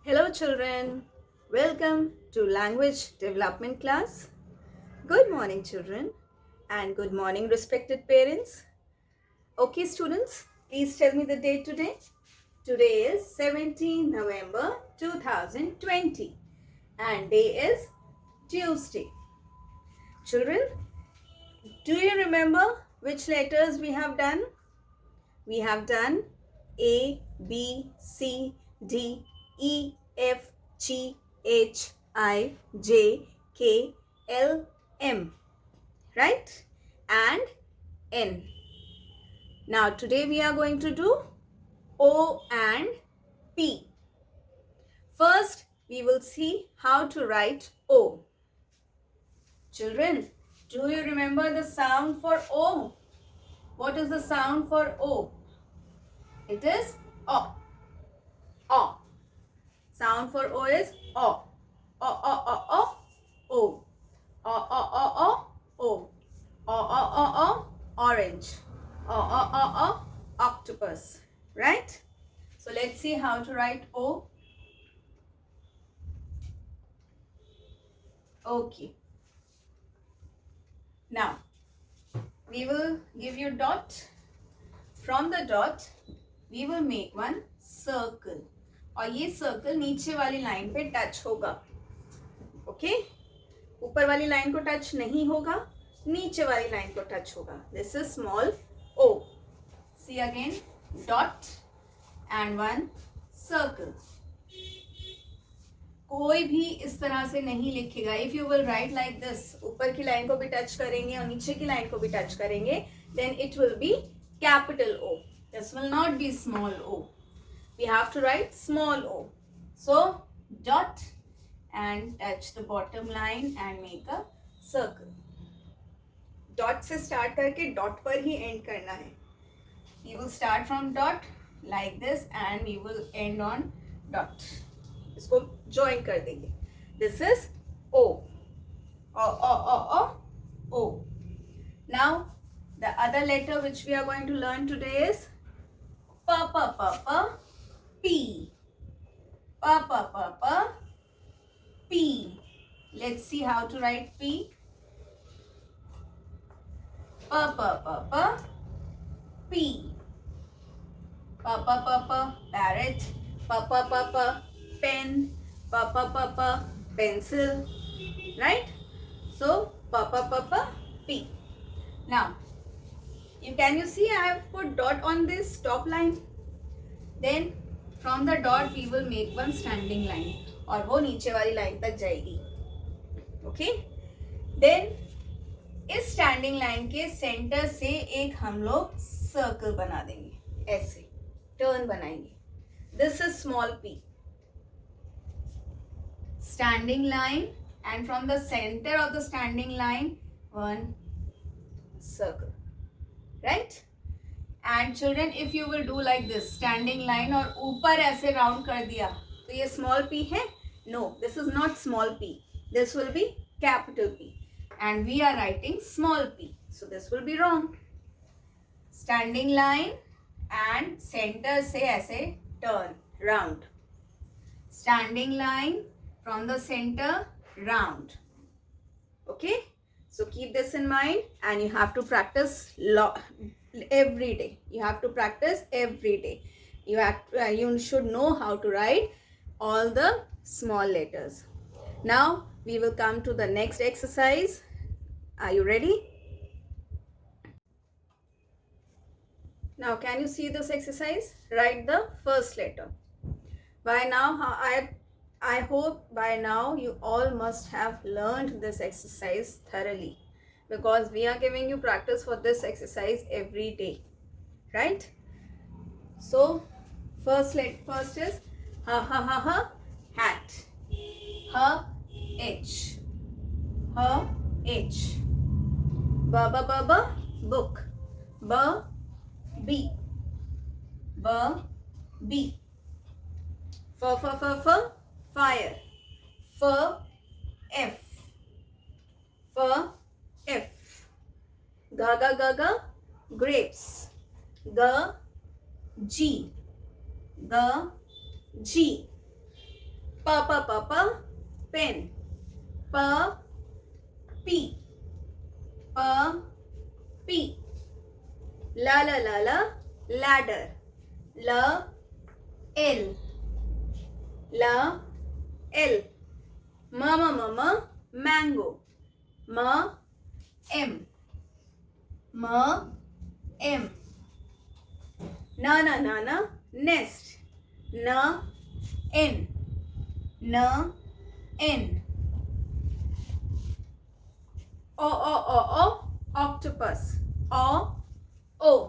Hello, children. Welcome to language development class. Good morning, children, and good morning, respected parents. Okay, students, please tell me the date today. Today is 17 November 2020, and day is Tuesday. Children, do you remember which letters we have done? We have done A, B, C, D, E, F, G, H, I, J, K, L, M, right? And N. Now today we are going to do O and P. First, we will see how to write O. Children, do you remember the sound for O? What is the sound for O? It is O. O. Sound for O is O. O, O, O, O, O. O, O, O, O, O. O, O, O, O, orange. O, O, O, O, octopus. Right? So let's see how to write O. Okay. Now, we will give you dot. From the dot, we will make one circle. और ये circle नीचे वाली line पे touch होगा. Okay? ऊपर वाली line को touch नहीं होगा, नीचे वाली लाइन को टच होगा. This is small O. See again, dot and one circle. कोई भी इस तरह से नहीं लिखेगा. If you will write like this, ऊपर की लाइन को भी टच करेंगे और नीचे की लाइन को भी टच करेंगे, then it will be capital O. This will not be small O. We have to write small o. So dot and touch the bottom line and make a circle. Dot से start करके dot पर ही end करना है. We will start from dot like this and we will end on dot. इसको join कर देंगे. This is O. O, O, O, O, O. Now the other letter which we are going to learn today is P, P, P, P. P. Pa, pa, pa, pa. P. Let's see how to write P. Pa, pa, pa, pa. P. Pa, pa, pa, pa. Parrot. Pa, pa, pa, pa. Pen. Pa, pa, pa, pa. Pencil. Right? So, pa, pa, pa, pa. P. Now, can you see I have put dot on this top line? Then, from the dot we will make one standing line और वो नीचे वाली line तक जाएगी. Okay? Then इस standing line के centre से एक हम लोग सर्कल बना देंगे. ऐसे टर्न बनाएंगे. This is small p. Standing line and from the center of the standing line one circle. Right? And children, if you will do like this, standing line और ऊपर ऐसे round कर दिया, तो ये small p है? No, this is not small p. This will be capital P. And we are writing small p. So this will be wrong. Standing line and center से ऐसे turn, round. Standing line from the center, round. Okay? So keep this in mind and you have to practice every day. You have to practice every day. You should know how to write all the small letters. Now we will come to the next exercise. Are you ready? Now can you see this exercise? Write the first letter. By now I hope by now you all must have learned this exercise thoroughly, because we are giving you practice for this exercise every day, right? So first is ha ha ha ha, hat. Ha h. Ha h. Ba ba ba ba, book. Ba b. Ba b. F f f f, fire. F f. F f. Ga ga ga ga, grapes. G. G. G. pen. P la ladder. L mama mango. M nana nest. N o octopus. O.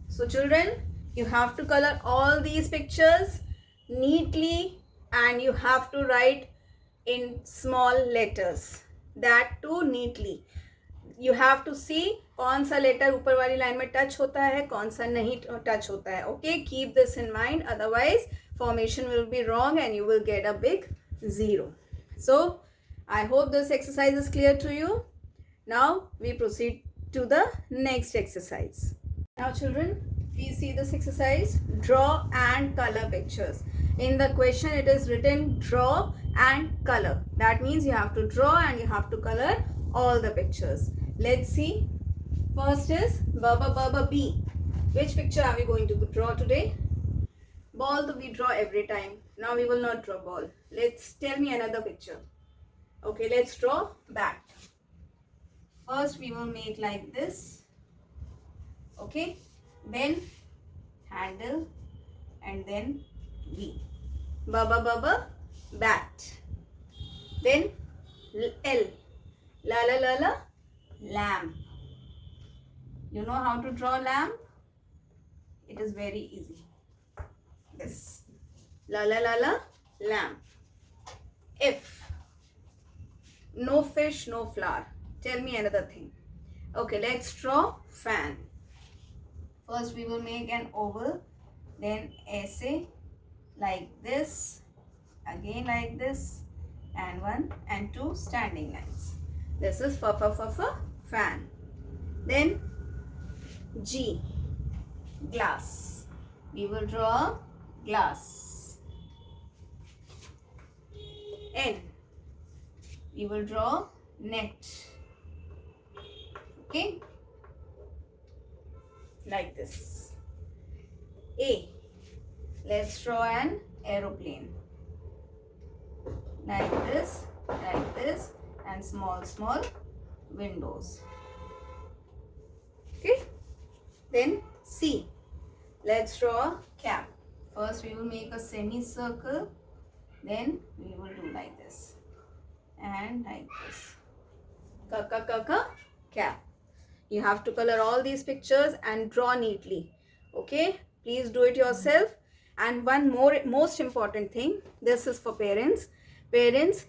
So children, you have to color all these pictures neatly and you have to write in small letters, that too neatly. You have to see कौन सा letter ऊपर वाली line में touch होता है, कौन सा नहीं टच होता है. Okay, keep this in mind, otherwise formation will be wrong and you will get a big 0. So I hope this exercise is clear to you. Now we proceed to the next exercise. Now children, please see this exercise. Draw and color pictures. In the question it is written draw and color. That means you have to draw and you have to color all the pictures. Let's see. First is Baba B. Which picture are we going to draw today? Ball we draw every time. Now we will not draw ball. Let's tell me another picture. Okay, let's draw bat. First we will make like this. Okay, then handle and then B. Baba bat. Then L. La lamb. You know how to draw lamb? It is very easy. This. La lamb. F. No fish, no flower. Tell me another thing. Okay, let's draw fan. First we will make an oval, then essay like this, again like this, and 1 and 2 standing lines. This is fan. Then G, glass. We will draw glass. N, we will draw net. Okay, like this. A, let's draw an aeroplane. Like this, and small windows. Okay, then C, let's draw cap. First we will make a semicircle, then we will do like this and like this. Cap. You have to color all these pictures and draw neatly. Okay, please do it yourself. And one more most important thing, this is for parents. Parents,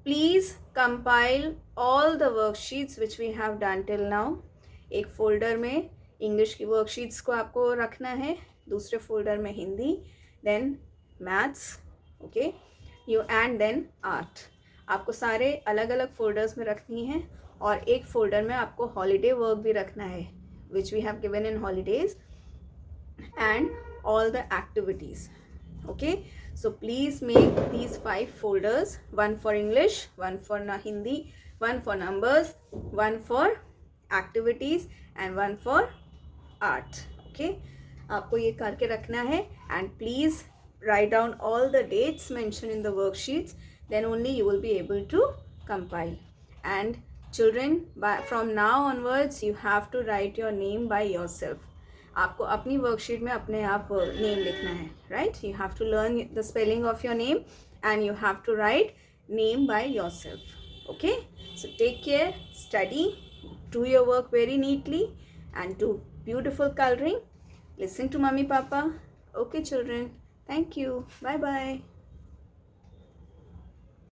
please compile all the worksheets which we have done till now. एक folder में English की worksheets को आपको रखना है, दूसरे folder में Hindi, then maths, okay, you and then art. आपको सारे अलग अलग फोल्डर्स में रखनी है और एक फोल्डर में आपको हॉलीडे वर्क भी रखना है which we have given in holidays and all the activities. Okay, so please make these 5 folders, one for English, one for Hindi, one for numbers, one for activities and one for art. Okay, आपको ये करके रखना है and please write down all the dates mentioned in the worksheets, then only you will be able to compile. And children, from now onwards you have to write your name by yourself. आपको अपनी worksheet में अपने आप name लिखना है, right? You have to learn the spelling of your name and you have to write name by yourself. Okay, so take care, study, do your work very neatly and do beautiful coloring. Listen to mommy, papa. Okay children, thank you, bye bye.